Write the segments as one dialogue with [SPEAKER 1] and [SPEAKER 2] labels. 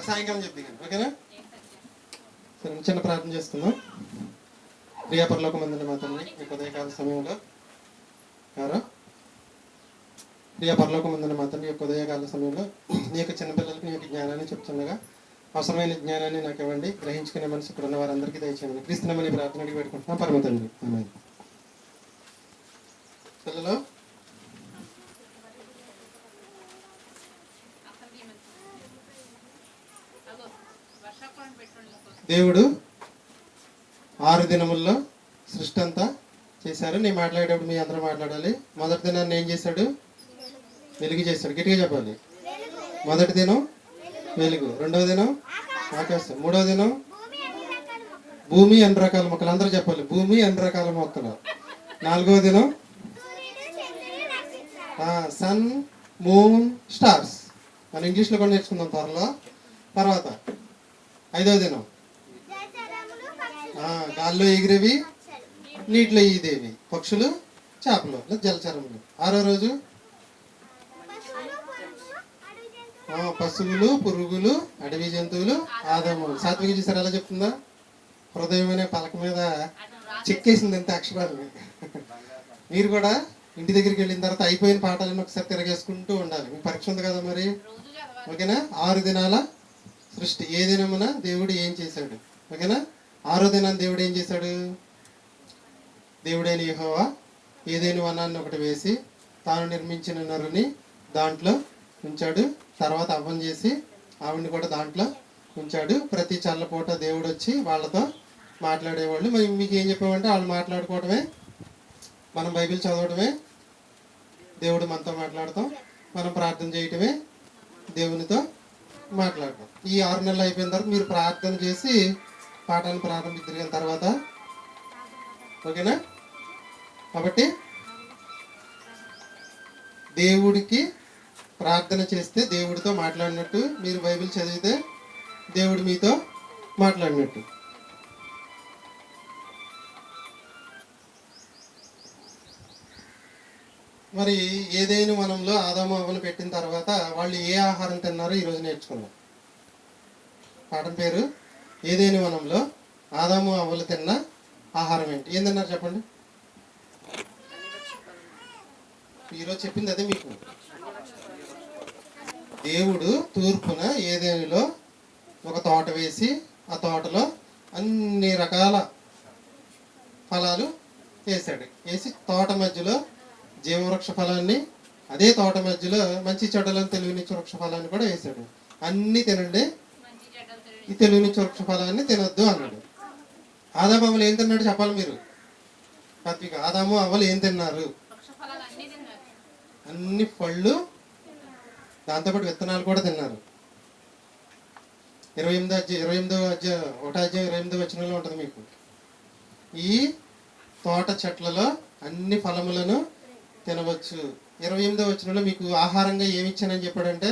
[SPEAKER 1] సాయంకాలం చెప్తాను. ఓకేనా? సరే, చిన్న ప్రార్థన చేస్తున్నాం. ప్రియ పరలోకమందున మా తండ్రి, ఈ ఉదయకాల సమయంలో ప్రియ పరలోకమందున మా తండ్రి, ఈ ఉదయకాల సమయంలో నీ యొక్క చిన్నపిల్లలకి నీ యొక్క జ్ఞానాన్ని చెప్తుండగా అవసరమైన జ్ఞానాన్ని నాకు ఇవ్వండి. గ్రహించుకునే మనసు ఇక్కడ ఉన్న వారందరికీ దయచేయండి. క్రీస్తునామని ప్రార్థన అడిగి పెట్టుకుంటున్నాం పరమ తండ్రి. ఆమేన్. పిల్లలు, దేవుడు 6 దినముల్లో సృష్టి అంతా చేశారు. నేను మాట్లాడేటప్పుడు మీ అందరూ మాట్లాడాలి. మొదటి దినాన్ని ఏం చేశాడు? వెలుగు చేశాడు. గట్టిగా చెప్పాలి. మొదటి దినం వెలుగు, రెండవ దినం ఆకాశం, మూడవ దినం భూమి అన్ని రకాల మొక్కలు. అందరూ చెప్పాలి, భూమి అన్ని రకాల మొక్కలు. నాలుగవ దినం సన్, మూన్, స్టార్స్. మనం ఇంగ్లీష్లో కూడా నేర్చుకుందాం త్వరలో. తర్వాత 5వ దినం గాల్లో ఎగిరేవి, నీటిలో ఈదేవి, పక్షులు, చేపలు, జలచరములు. 6వ రోజు పశువులు, పురుగులు, అడవి జంతువులు, ఆదాము. సాత్విక చూసారు ఎలా చెప్తుందా? హృదయం అనే పలక మీద చెక్కేసింది అంతే అక్షరాలు. మీరు కూడా ఇంటి దగ్గరికి వెళ్ళిన తర్వాత అయిపోయిన పాఠాలను ఒకసారి తిరగేసుకుంటూ ఉండాలి. మీకు పరీక్ష ఉంది కదా మరి. ఓకేనా? 6 దినాల సృష్టి. ఏ దినమున దేవుడు ఏం చేశాడు? ఓకేనా? 6వ దినాన్ని దేవుడు ఏం చేశాడు? దేవుడైన యెహోవా ఏదైనా వనాన్ని ఒకటి వేసి తాను నిర్మించిన నరుని దాంట్లో ఉంచాడు. తర్వాత అవ్వం చేసి ఆవిడ్ని కూడా దాంట్లో ఉంచాడు. ప్రతి చల్లపూట దేవుడు వచ్చి వాళ్ళతో మాట్లాడేవాళ్ళు. మీకు ఏం చెప్పామంటే వాళ్ళు మాట్లాడుకోవడమే, మనం బైబిల్ చదవడమే, దేవుడు మనతో మాట్లాడతాం, మనం ప్రార్థన చేయటమే దేవునితో మాట్లాడటం. ఈ 6 నెలలు అయిపోయిన తర్వాత మీరు ప్రార్థన చేసి పాఠాన్ని ప్రారంభించిన తర్వాత. ఓకేనా? కాబట్టి దేవుడికి ప్రార్థన చేస్తే దేవుడితో మాట్లాడినట్టు, మీరు బైబిల్ చదివితే దేవుడు మీతో మాట్లాడినట్టు. మరి ఏదైనా వనంలో ఆదాము అవ్వలు పెట్టిన తర్వాత వాళ్ళు ఏ ఆహారం తిన్నారో ఈరోజు నేర్చుకున్నాం. పాఠం పేరు ఏదైనా వనంలో ఆదాము అవ్వలు తిన్న ఆహారం ఏంటి? ఏం తిన్నారు చెప్పండి. ఈరోజు చెప్పింది అదే మీకు. దేవుడు తూర్పున ఏదేనిలో ఒక తోట వేసి ఆ తోటలో అన్ని రకాల ఫలాలు వేసాడు. వేసి తోట మధ్యలో జీవవృక్ష ఫలాన్ని, అదే తోట మధ్యలో మంచి చెడ్డలను తెలివినిచ్చే వృక్ష ఫలాన్ని కూడా వేసాడు. అన్ని తినండి, ఈ తెలివినిచ్చే వృక్ష ఫలాన్ని తినొద్దు అన్నాడు. ఆదాము అవ్వలు ఏం తిన్నాడు చెప్పాలి మీరు. సాత్విక, ఆదాము అవ్వలు ఏం తిన్నారు? అన్ని పళ్ళు, దాంతోపాటు విత్తనాలు కూడా తిన్నారు. 28వ అధ్యాయం 28వ వచనంలో ఉంటుంది మీకు. ఈ తోట చెట్లలో అన్ని ఫలములను తినవచ్చు. 28వ వచనంలో మీకు ఆహారంగా ఏమి ఇచ్చానని చెప్పాడంటే,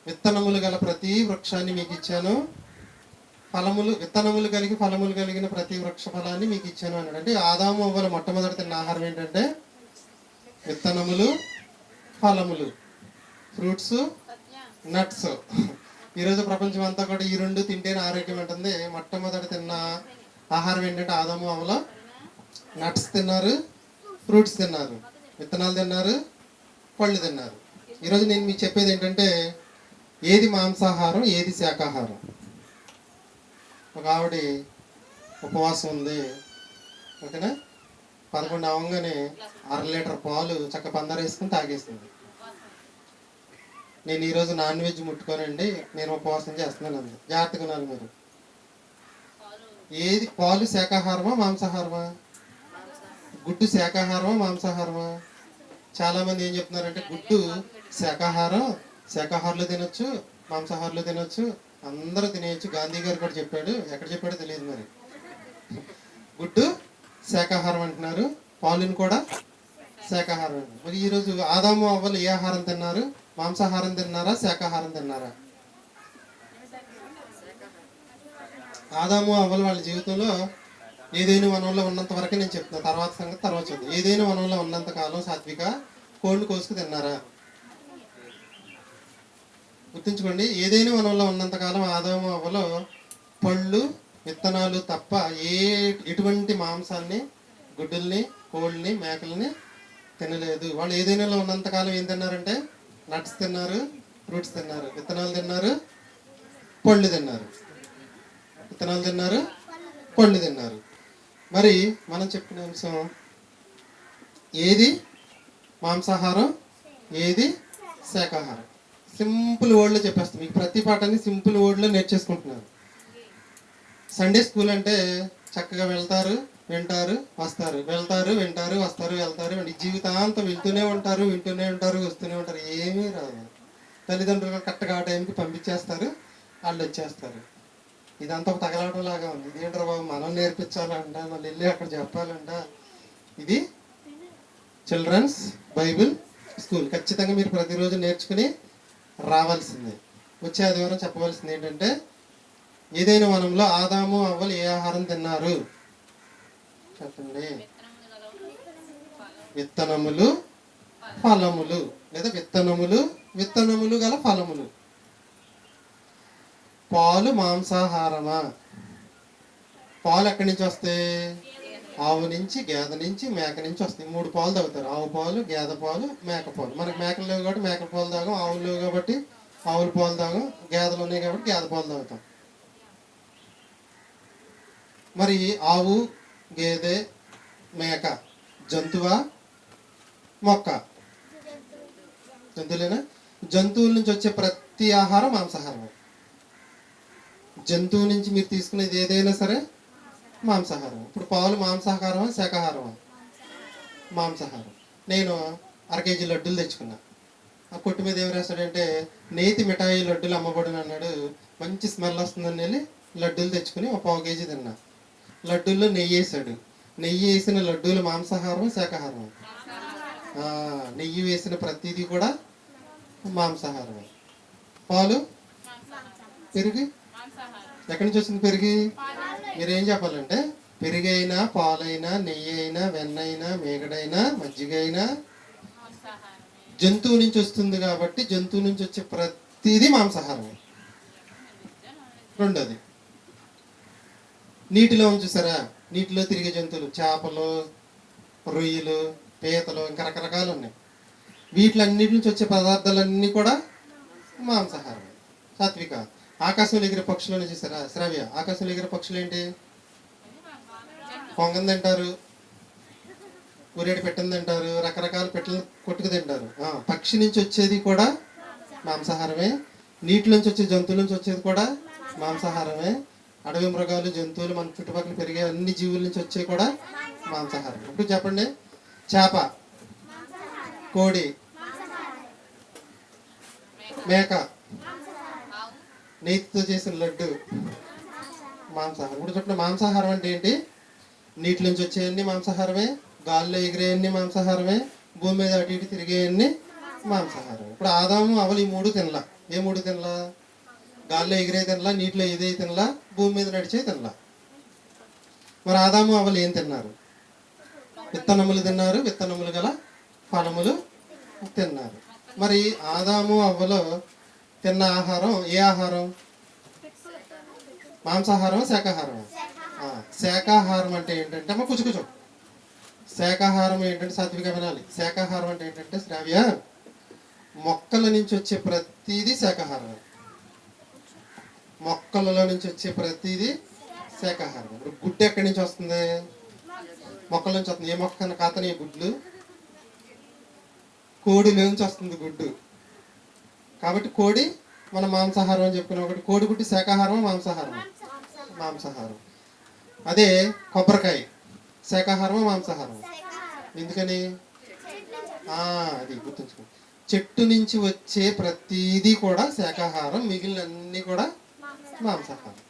[SPEAKER 1] విత్తనములు గల ప్రతి వృక్షాన్ని మీకు ఇచ్చాను, విత్తనములు కలిగి ఫలములు కలిగిన ప్రతి వృక్ష ఫలాన్ని మీకు ఇచ్చాను అన్నాడు. అంటే ఆదాము అవ్వలు మొట్టమొదటి తిన్న ఆహారం ఏంటంటే విత్తనములు, ఫలములు, ఫ్రూట్స్, నట్స్. ఈరోజు ప్రపంచం అంతా కూడా ఈ 2 తింటేనే ఆరోగ్యం ఉంటుంది. మొట్టమొదటి తిన్న ఆహారం ఏంటంటే ఆదాము అవ్వలు నట్స్ తిన్నారు, ఫ్రూట్స్ తిన్నారు, విత్తనాలు తిన్నారు, పళ్ళు తిన్నారు. ఈరోజు నేను మీకు చెప్పేది ఏంటంటే ఏది మాంసాహారం, ఏది శాకాహారం. ఒక ఆవిడ ఉపవాసం ఉంది. ఓకేనా? 11 అవ్వగానే 1/2 లీటర్ పాలు చక్క పందరేసుకుని తాగేస్తుంది. నేను ఈరోజు నాన్ వెజ్ ముట్టుకోనండి, నేను ఉపవాసం చేస్తున్నాను అంది. జాగ్రత్తగా ఉన్నారు మీరు. ఏది పాలు శాకాహారమా మాంసాహారమా? గుడ్డు శాకాహారమా మాంసాహారమా? చాలా మంది ఏం చెప్తున్నారంటే గుడ్డు శాకాహారం, శాకాహారులు తినొచ్చు, మాంసాహారులు తినొచ్చు, అందరూ తినేయచ్చు. గాంధీ గారు కూడా చెప్పాడు. ఎక్కడ చెప్పాడో తెలియదు మరి. గుడ్డు శాకాహారం అంటున్నారు, పాలుని కూడా శాకాహారం. మరి ఈరోజు ఆదాము అవ్వలు ఏ ఆహారం తిన్నారు? మాంసాహారం తిన్నారా, శాకాహారం తిన్నారా? ఆదాము అవ్వలు వాళ్ళ జీవితంలో ఏదైనా వనంలో ఉన్నంత వరకే నేను చెప్తున్నా, తర్వాత సంగతి తర్వాత చూద్దాం. ఏదైనా వనంలో ఉన్నంత కాలం సాత్విక కోడిని కోసుకు తిన్నారా? గుర్తుంచుకోండి, ఏదైనా వనంలో ఉన్నంతకాలం ఆదాము అవ్వలో పళ్ళు విత్తనాలు తప్ప ఎటువంటి మాంసాన్ని, గుడ్డుల్ని, కోళ్ళని, మేకల్ని తినలేదు. వాళ్ళు ఏదైనా ఉన్నంతకాలం ఏం తిన్నారంటే నట్స్ తిన్నారు, ఫ్రూట్స్ తిన్నారు, విత్తనాలు తిన్నారు, పళ్ళు తిన్నారు. విత్తనాలు తిన్నారు, పళ్ళు తిన్నారు. మరి మనం చెప్పిన అంశం ఏది మాంసాహారం, ఏది శాకాహారం? సింపుల్ వర్డ్లో చెప్పేస్తాం. మీకు ప్రతి పాఠాన్ని సింపుల్ వర్డ్లో నేర్చేసుకుంటున్నారు. సండే స్కూల్ అంటే చక్కగా వెళ్తారు, వింటారు, వస్తారు, వెళ్తారు, వింటారు, వస్తారు, వెళ్తారు, జీవితాంతం వెళ్తూనే ఉంటారు, వింటూనే ఉంటారు, వస్తూనే ఉంటారు. ఏమీ రాదు. తల్లిదండ్రులు కరెక్ట్గా ఆ టైంకి పంపించేస్తారు, వాళ్ళు వచ్చేస్తారు. ఇదంతా ఒక తగలాటం లాగా ఉంది. ఇదేంటారు బాబు, మనం నేర్పించాలంట, మళ్ళీ వెళ్ళి అక్కడ చెప్పాలంట. ఇది చిల్డ్రన్స్ బైబిల్ స్కూల్. ఖచ్చితంగా మీరు ప్రతిరోజు నేర్చుకుని రావాల్సిందే. వచ్చే ఆదివారం చెప్పవలసింది ఏంటంటే, ఏదైనా వనంలో ఆదాము అవ్వలు ఏ ఆహారం తిన్నారు చెప్పండి. విత్తనములు, ఫలములు, లేదా విత్తనములు గల ఫలములు. పాలు మాంసాహారమా? పాలు ఎక్కడి నుంచి వస్తాయి? ఆవు నుంచి, గేదె నుంచి, మేక నుంచి వస్తాయి. 3 పాలు తాగుతారు. ఆవు పాలు, గేదె పాలు, మేక పాలు. మనకు మేకలు లేవు కాబట్టి మేక పాలు తాగం, ఆవులు లేవు కాబట్టి ఆవుల పాలు తాగం, గేదెలు ఉన్నాయి కాబట్టి గేదె పాలు తాగుతాం. మరి ఆవు, గేదె, మేక జంతువా, మొక్క? జంతువులేనా? జంతువుల నుంచి వచ్చే ప్రతి ఆహారం మాంసాహారం. జంతువు నుంచి మీరు తీసుకునేది ఏదైనా సరే మాంసాహారం. ఇప్పుడు పాలు మాంసాహారమా, శాకాహారమా? మాంసాహారం. నేను 1/2 కేజీ లడ్డూలు తెచ్చుకున్నా. ఆ కొట్టు మీద ఏం రాశాడంటే, నేతి మిఠాయి లడ్డూలు అమ్మబడిన అన్నాడు. మంచి స్మెల్ వస్తుందని వెళ్ళి లడ్డూలు తెచ్చుకుని 1/4 కేజీ తిన్నా. లడ్డూల్లో నెయ్యి వేసాడు. నెయ్యి వేసిన లడ్డూలు మాంసాహారం, శాకాహారం? నెయ్యి వేసిన ప్రతిదీ కూడా మాంసాహారమే. పాలు, పెరుగు ఎక్కడి నుంచి వచ్చింది? పెరుగు. మీరేం చెప్పాలంటే, పెరుగైనా, పాలైనా, నెయ్యి అయినా, వెన్న అయినా, మేగడైనా, మజ్జిగ అయినా జంతువు నుంచి వస్తుంది కాబట్టి జంతువు నుంచి వచ్చే ప్రతిదీ మాంసాహారమే. రెండోది, నీటిలో చూసారా, నీటిలో తిరిగే జంతువులు, చేపలు, రొయ్యలు, పీతలు, ఇంకా రకరకాలు ఉన్నాయి. వీటిలన్నిటి నుంచి వచ్చే పదార్థాలన్నీ కూడా మాంసాహారం, సాత్విక. ఆకాశంలో ఎగిరే పక్షులను చూసారా, శ్రావ్య? ఆకాశంలో ఎగిరే పక్షులు ఏంటి? కొంగం తింటారు, ఉరేడు పెట్టని తింటారు, రకరకాల పెట్టలు కొట్టుకు తింటారు. పక్షి నుంచి వచ్చేది కూడా మాంసాహారమే. నీటి నుంచి వచ్చే జంతువుల నుంచి వచ్చేది కూడా మాంసాహారమే. అడవి మృగాలు, జంతువులు, మన చుట్టుపక్కల పెరిగే అన్ని జీవుల నుంచి వచ్చేవి కూడా మాంసాహారం. ఇప్పుడు చెప్పండి, చేప, కోడి, మేక, నెయ్యితో చేసిన లడ్డు మాంసాహారం. ఇప్పుడు చెప్పండి, మాంసాహారం అంటే ఏంటి? నీటి నుంచి వచ్చేవన్నీ మాంసాహారమే, గాల్లో ఎగిరేవన్నీ మాంసాహారమే, భూమి మీద అటు ఇటు తిరిగేవన్నీ మాంసాహారం. ఇప్పుడు ఆదాము అవలు ఈ 3 తినలా. ఏ 3 తినలా? గాల్లో ఎగిరే తినలా, నీటిలో ఎదే తినలా, భూమి మీద నడిచే తినలా. మరి ఆదాము అవలు ఏం తిన్నారు? విత్తనములు తిన్నారు, విత్తనములు గల ఫలములు తిన్నారు. మరి ఆదాము అవ్వలో తిన్న ఆహారం ఏ ఆహారం? మాంసాహారం, శాకాహారం? శాకాహారం అంటే ఏంటంటే, అమ్మ కూర్చో. శాకాహారం ఏంటంటే సాత్విక వినాలి. శాకాహారం అంటే ఏంటంటే, శ్రావ్య, మొక్కల నుంచి వచ్చే ప్రతిదీ శాకాహారం. మొక్కలలో నుంచి వచ్చే ప్రతిదీ శాకాహారం. ఇప్పుడు గుడ్డు ఎక్కడి నుంచి వస్తుంది? మొక్కల నుంచి వస్తుంది. ఏ మొక్క కాతనే గుడ్లు? కోడిలో నుంచి వస్తుంది గుడ్డు. కాబట్టి కోడి మన మాంసాహారం అని చెప్పుకున్నాం. ఒకటి కోడి గుడ్డు శాకాహారం, మాంసాహారం? మాంసాహారం. అదే కొబ్బరికాయ శాకాహారం, మాంసాహారం? ఎందుకని? అది గుర్తుంచుకో. చెట్టు నుంచి వచ్చే ప్రతిదీ కూడా శాకాహారం, మిగిలిన అన్ని కూడా మాంసాహారం.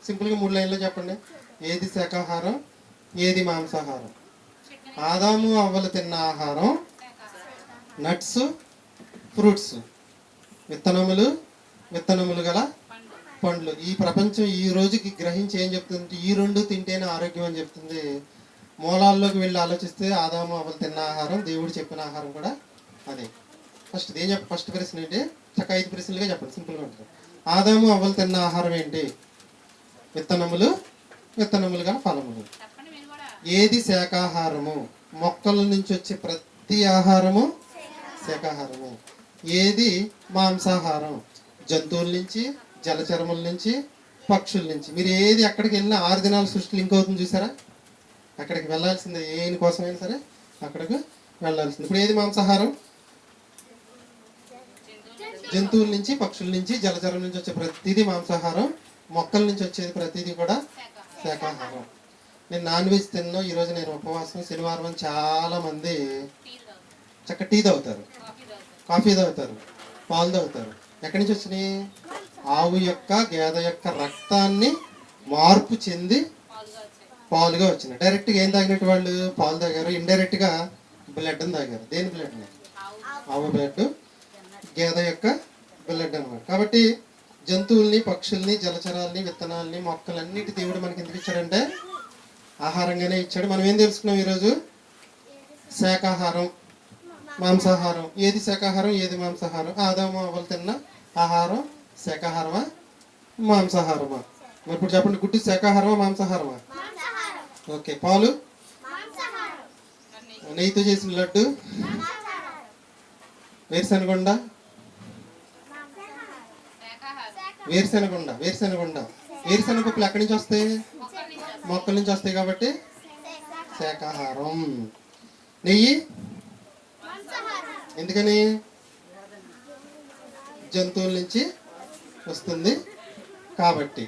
[SPEAKER 1] సింపుల్గా 3 లైన్లో చెప్పండి, ఏది శాకాహారం, ఏది మాంసాహారం? ఆదాము అవ్వలు తిన్న ఆహారం నట్స్, ఫ్రూట్స్, విత్తనములు గల పండ్లు. ఈ ప్రపంచం ఈ రోజుకి గ్రహించి ఏం చెప్తుంది? ఈ 2 తింటేనే ఆరోగ్యం అని చెప్తుంది. మూలాల్లోకి వెళ్ళి ఆలోచిస్తే ఆదాము అవ్వలు తిన్న ఆహారం, దేవుడు చెప్పిన ఆహారం కూడా అదే. ఫస్ట్ ప్రశ్న ఏంటి? చక్క 5 ప్రశ్నలుగా చెప్పండి, సింపుల్గా ఉంటుంది. ఆదాము అవ్వలు తిన్న ఆహారం ఏంటి? విత్తనములు, విత్తనములు గల ఫలములు. ఏది శాకాహారము? మొక్కల నుంచి వచ్చే ప్రతి ఆహారము శాకాహారము. ఏది మాంసాహారం? జంతువుల నుంచి, జలచరముల నుంచి, పక్షుల నుంచి. మీరు ఏది ఎక్కడికి వెళ్ళినా 6 దినాల సృష్టి లింక్ అవుతుంది చూసారా? అక్కడికి వెళ్ళాల్సిందే, ఏని కోసమైనా సరే అక్కడికి వెళ్ళాల్సింది. ఇప్పుడు ఏది మాంసాహారం? జంతువుల నుంచి, పక్షుల నుంచి, జలచరం నుంచి వచ్చే ప్రతిదీ మాంసాహారం. మొక్కల నుంచి వచ్చేది ప్రతిదీ కూడా శాకాహారం. నేను నాన్ వెజ్ తిన్నా, ఈరోజు నేను ఉపవాసం. శనివారం అని చాలా మంది చక్క టీ తాగుతారు, కాఫీ తాగుతారు, పాలు తాగుతారు. ఎక్కడి నుంచి వచ్చినాయి? ఆవు యొక్క, గేదె యొక్క రక్తాన్ని మార్పు చెంది పాలుగా వచ్చినాయి. డైరెక్ట్గా ఏం తాగినట్టు వాళ్ళు? పాలు తాగారు. ఇండైరెక్ట్గా బ్లడ్ని తాగారు. దేని బ్లడ్ని? ఆవు బ్లడ్, గేదె యొక్క బ్లడ్ అన్నమాట. కాబట్టి జంతువుల్ని, పక్షుల్ని, జలచరాల్ని, విత్తనాల్ని, మొక్కలన్నిటి దేవుడు మనకి ఎందుకు ఇచ్చాడంటే ఆహారంగానే ఇచ్చాడు. మనం ఏం తెలుసుకున్నాం ఈరోజు? శాకాహారం, మాంసాహారం. ఏది శాకాహారం, ఏది మాంసాహారం? ఆదాము అవ్వలు తిన్న ఆహారం శాకాహారమా, మాంసాహారమా? మరి ఇప్పుడు చెప్పండి, గుడ్డు శాకాహారమా, మాంసాహారమా? ఓకే. పాలు, నెయ్యితో చేసిన లడ్డు, వేరుశనగొండ, వేరుశనగొండ, వేరుశనగొండ. వేరుశనగ పప్పులు ఎక్కడి నుంచి వస్తాయి? మొక్కల నుంచి వస్తాయి కాబట్టి శాకాహారం. నెయ్యి ఎందుకని? జంతువుల నుంచి వస్తుంది కాబట్టి.